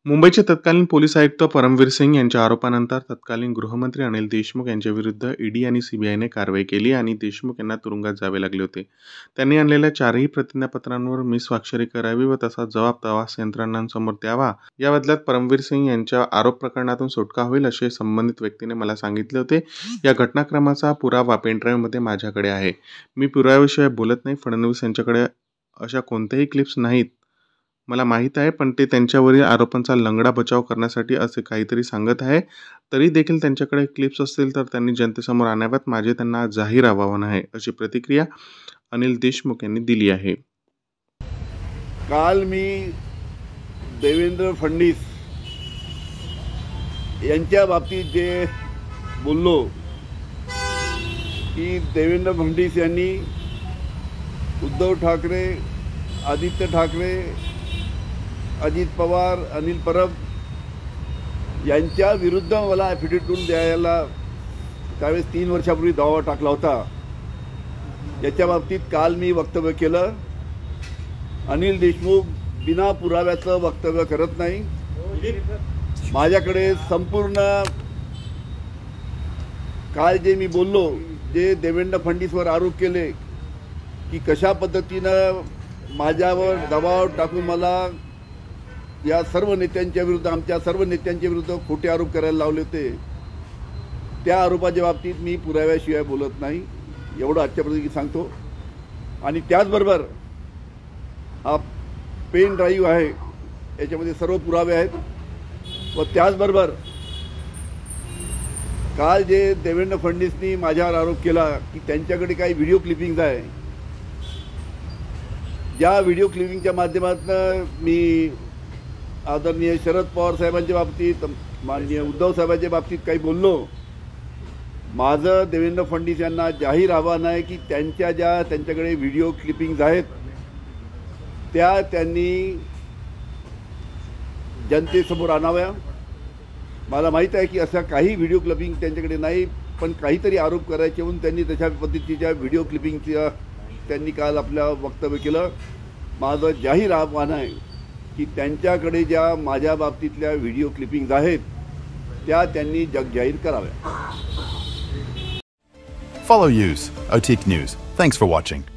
मुंबईचे तत्कालीन पोलीस आयुक्त परमवीर सिंग यांच्या आरोपानंतर तत्कालीन गृहमंत्री अनिल देशमुख यांच्याविरुद्ध ईडी आणि सीबीआयने कारवाई केली आणि देशमुख यांना तुरुंगात जावे लागले होते. त्यांनी आणलेल्या 4ही प्रतिज्ञापत्रांवर मी स्वाक्षरी करावी व तसा जबाब तपास यंत्रणांसमोर द्यावा. या बदल्यात परमवीर सिंग यांच्या आरोप प्रकरणातून सुटका होईल असे संबंधित व्यक्तीने मला सांगितले होते. या घटनाक्रमाचा पुरावा पेनड्राईव्हमध्ये माझ्याकडे आहे. मी पुराव्याशिवाय बोलत नाही. फडणवीस यांच्याकडे अशा कोणत्याही क्लिप्स नाहीत. मला माहीत आहे, पण ते त्यांच्यावरील आरोपांचा लंगडा बचाव करण्यासाठी असे काहीतरी सांगत आहे. तरी देखील त्यांच्याकडे क्लिप्स असतील तर त्यांनी जनतेसमोर आणाव्यात. माझे त्यांना जाहीर आवाहन आहे, अशी प्रतिक्रिया अनिल देशमुख यांनी दिली आहे. काल मी देवेंद्र फडणवीस यांच्या बाबतीत जे बोललो की देवेंद्र फडणवीस यांनी उद्धव ठाकरे, आदित्य ठाकरे, अजित पवार, अनिल परब यांच्या विरुद्ध मला ॲफिडेविट द्यायला त्यावेळेस 3 वर्षापूर्वी दावा टाकला होता. याच्या बाबतीत काल मी वक्तव्य केलं. अनिल देशमुख बिना पुराव्याचं वक्तव्य करत नाही. माझ्याकडे संपूर्ण काल जे मी बोललो, जे देवेंद्र फडणवीसवर आरोप केले की कशा पद्धतीनं माझ्यावर दबाव टाकून मला या सर्व नेत्यांच्या विरुद्ध, आमच्या सर्व नेत्यांच्या विरुद्ध खोटे आरोप करायला लावले होते, त्या आरोपाच्या बाबतीत मी पुराव्याशिवाय बोलत नाही, एवढं आजच्या पद्धतीने सांगतो. आणि त्याचबरोबर हा पेन ड्राईव्ह आहे, याच्यामध्ये सर्व पुरावे आहेत. व त्याचबरोबर काल जे देवेंद्र फडणवीसनी माझ्यावर आरोप केला की त्यांच्याकडे काही व्हिडिओ क्लिपिंग्ज आहे, ज्या व्हिडिओ क्लिपिंगच्या माध्यमातून मी आदरणीय शरद पवार साहेबांच्या बाबतीत, माननीय उद्धव साहेबांच्या बाबतीत काही बोललो. माझं देवेंद्र फडणवीस यांना जाहीर आव्हान आहे की त्यांच्याकडे व्हिडिओ क्लिपिंग्ज आहेत, त्या त्यांनी जनतेसमोर आणाव्या. मला माहीत आहे की असा काही व्हिडिओ क्लिपिंग त्यांच्याकडे नाही, पण काहीतरी आरोप करायचे म्हणून त्यांनी तशा पद्धतीच्या व्हिडिओ क्लिपिंगच्या त्यांनी काल आपलं वक्तव्य केलं. माझं जाहीर आव्हान आहे की त्यांच्याकडे ज्या माझ्या बाबतीतल्या व्हिडिओ क्लिपिंग्ज आहेत त्या त्यांनी जगजाहीर कराव्या. Follow News, OTIC News. Thanks for watching.